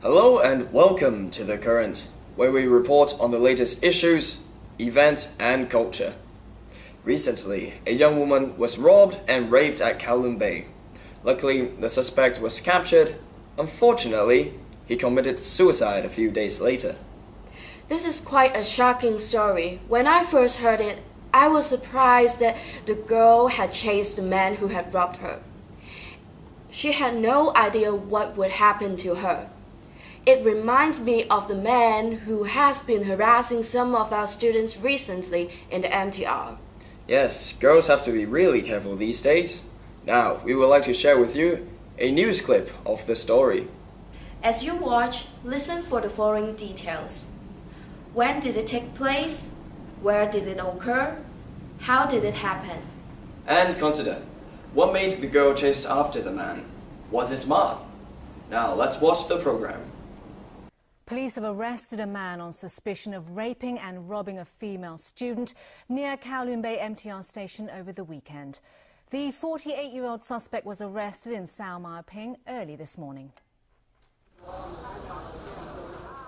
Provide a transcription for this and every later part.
Hello and welcome to The Current, where we report on the latest issues, events and culture. Recently, a young woman was robbed and raped at Kowloon Bay. Luckily, the suspect was captured. Unfortunately, he committed suicide a few days later. This is quite a shocking story. When I first heard it, I was surprised that the girl had chased the man who had robbed her. She had no idea what would happen to her. It reminds me of the man who has been harassing some of our students recently in the MTR. Yes, girls have to be really careful these days. Now, we would like to share with you a news clip of the story. As you watch, listen for the following details. When did it take place? Where did it occur? How did it happen? And consider, what made the girl chase after the man? Was it smart? Now, let's watch the program. Police have arrested a man on suspicion of raping and robbing a female student near Kowloon Bay MTR station over the weekend. The 48-year-old suspect was arrested in Sao Mau Ping early this morning.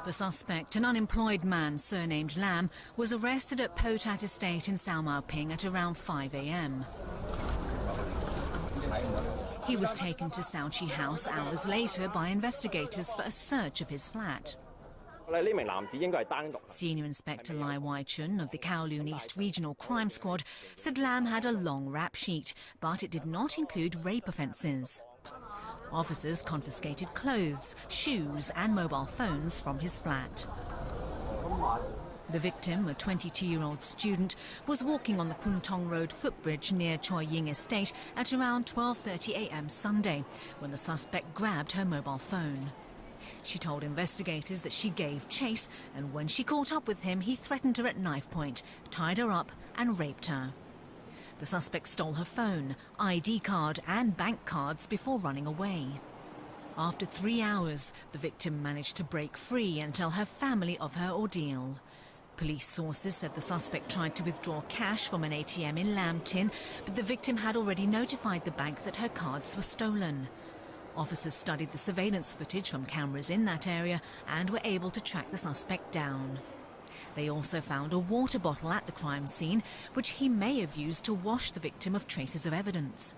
The suspect, an unemployed man surnamed Lam, was arrested at Po Tat Estate in Sao Mau Ping at around 5 a.m. He was taken to Sao Chi House hours later by investigators for a search of his flat. Senior Inspector Lai Wai Chun of the Kowloon East Regional Crime Squad said Lam had a long rap sheet, but it did not include rape offences. Officers confiscated clothes, shoes and mobile phones from his flat. The victim, a 22-year-old student, was walking on the Kwun Tong Road footbridge near Choi Ying Estate at around 12:30 a.m. Sunday when the suspect grabbed her mobile phone. She told investigators that she gave chase, and when she caught up with him, he threatened her at knife point, tied her up and raped her. The suspect stole her phone, ID card and bank cards before running away. After 3 hours, the victim managed to break free and tell her family of her ordeal. Police sources said the suspect tried to withdraw cash from an ATM in Lam Tin, but the victim had already notified the bank that her cards were stolen. Officers studied the surveillance footage from cameras in that area and were able to track the suspect down. They also found a water bottle at the crime scene, which he may have used to wash the victim of traces of evidence.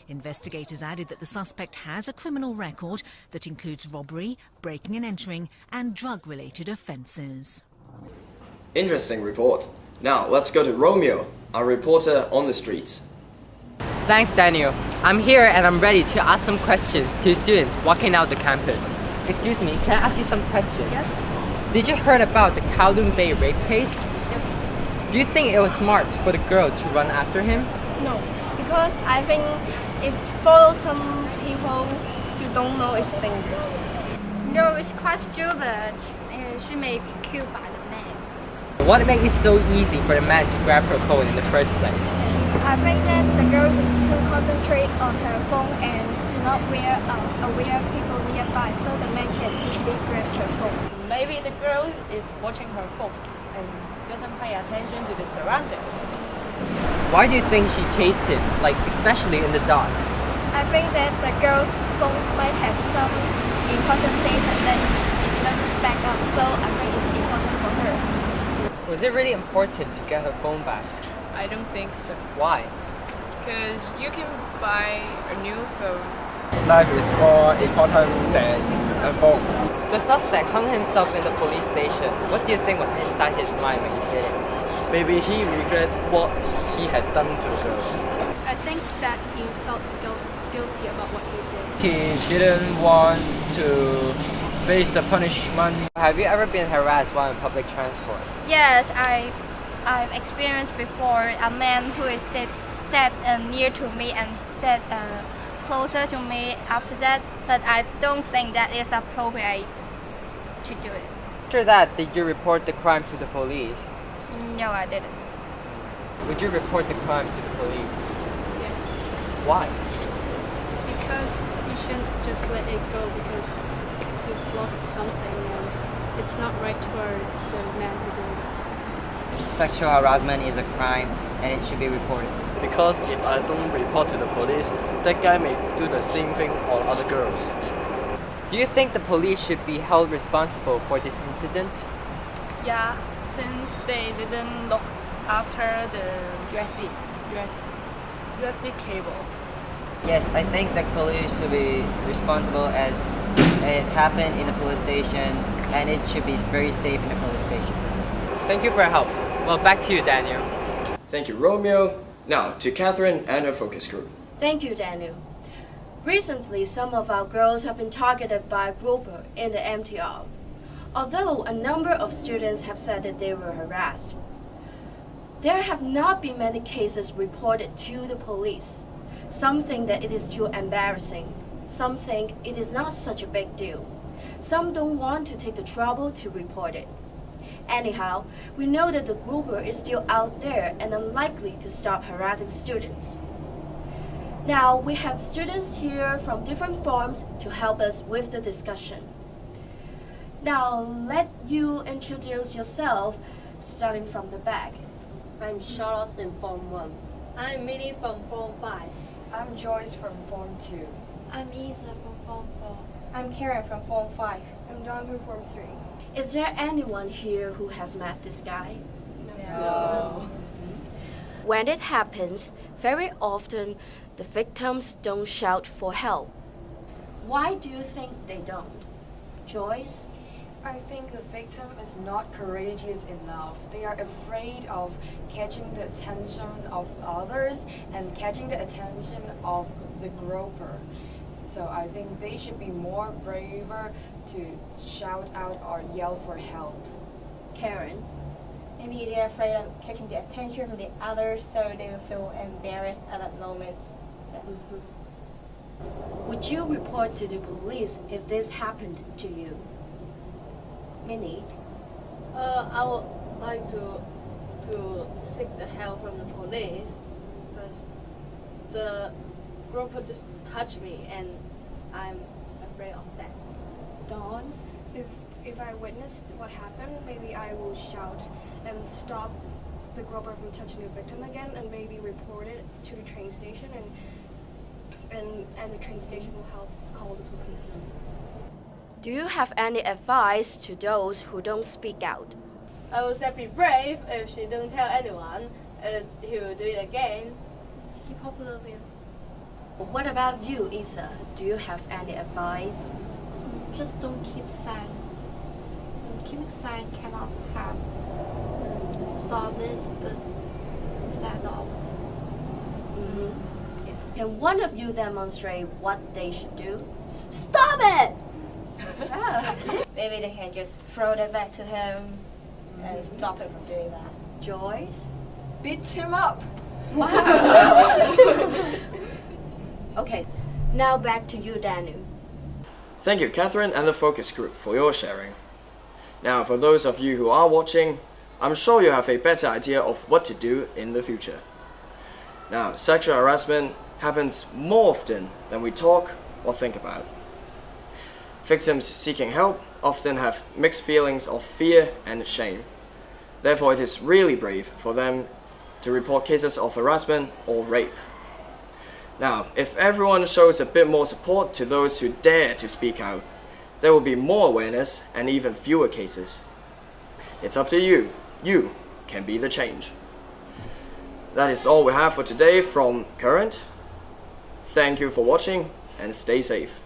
Investigators added that the suspect has a criminal record that includes robbery, breaking and entering, and drug-related offences. Interesting report. Now, let's go to Romeo, our reporter on the streets. Thanks, Daniel. I'm here and I'm ready to ask some questions to students walking out the campus. Excuse me, can I ask you some questions? Yes. Did you heard about the Kowloon Bay rape case? Yes. Do you think it was smart for the girl to run after him? No, because I think if follow some people you don't know it's dangerous. No, it's quite stupid. She may be killed by the man. What makes it so easy for the man to grab her phone in the first place? I think that the girl is too concentrate on her phone and do not aware people nearby, so the man can easily grab her phone. Maybe the girl is watching her phone and doesn't pay attention to the surrounding. Why do you think she chased him, like especially in the dark? I think that the girl's phones might have some important data that she didn't back up, so I think it's important for her. Was it really important to get her phone back? I don't think so. Why? Because you can buy a new phone. Life is more important than a phone. The suspect hung himself in the police station. What do you think was inside his mind when he did it? Maybe he regret what he had done to the girls. I think that he felt guilty about what he did. He didn't want to face the punishment. Have you ever been harassed while in public transport? Yes, I've experienced before a man who is sat near to me and sat closer to me after that, but I don't think that is appropriate to do it. After that, did you report the crime to the police? No, I didn't. Would you report the crime to the police? Yes. Why? Because you shouldn't just let it go because you've lost something and it's not right for the man to do this. Sexual harassment is a crime and it should be reported. Because if I don't report to the police, that guy may do the same thing on other girls. Do Do you think the police should be held responsible for this incident? Yeah, since they didn't look after the USB cable. Yes, I think the police should be responsible as it happened in the police station and it should be very safe in the police station. Thank you for your help. Well, back to you, Daniel. Thank you, Romeo. Now to Catherine and her focus group. Thank you, Daniel. Recently, some of our girls have been targeted by Groper in the MTR, although a number of students have said that they were harassed. There have not been many cases reported to the police. Some think that it is too embarrassing. Some think it is not such a big deal. Some don't want to take the trouble to report it. Anyhow, we know that the Groper is still out there and unlikely to stop harassing students. Now, we have students here from different forms to help us with the discussion. Now, let you introduce yourself, starting from the back. I'm Charlotte in Form 1. I'm Minnie from Form 5. I'm Joyce from Form 2. I'm Isa from Form 4. I'm Karen from Form 5. I'm John from Form 3. Is there anyone here who has met this guy? No. When it happens, very often the victims don't shout for help. Why do you think they don't? Joyce? I think the victim is not courageous enough. They are afraid of catching the attention of others and catching the attention of the groper. So I think they should be more braver to shout out or yell for help. Karen? Maybe they're afraid of catching the attention of the others, so they will feel embarrassed at that moment. Would you report to the police if this happened to you? Minnie? I would like to seek the help from the police because the groper just touched me and I'm afraid of that. Dawn? If I witnessed what happened, maybe I will shout and stop the groper from touching the victim again and maybe report it to the train station and the train station will help call the police. Do you have any advice to those who don't speak out? I will say be brave. If she doesn't tell anyone, he will do it again. Keep up the view. What about you, Isa? Do you have any advice? Just don't keep silent. Keeping silent cannot have stop it, but instead of. Can one of you demonstrate what they should do? Stop it! Maybe they can just throw it back to him and stop him from doing that. Joyce? Beat him up! Wow! Okay, now back to you, Daniel. Thank you, Catherine and the focus group, for your sharing. Now, for those of you who are watching, I'm sure you have a better idea of what to do in the future. Now, sexual harassment happens more often than we talk or think about. Victims seeking help often have mixed feelings of fear and shame. Therefore, it is really brave for them to report cases of harassment or rape. Now, if everyone shows a bit more support to those who dare to speak out, there will be more awareness and even fewer cases. It's up to you. You can be the change. That is all we have for today from Current. Thank you for watching and stay safe.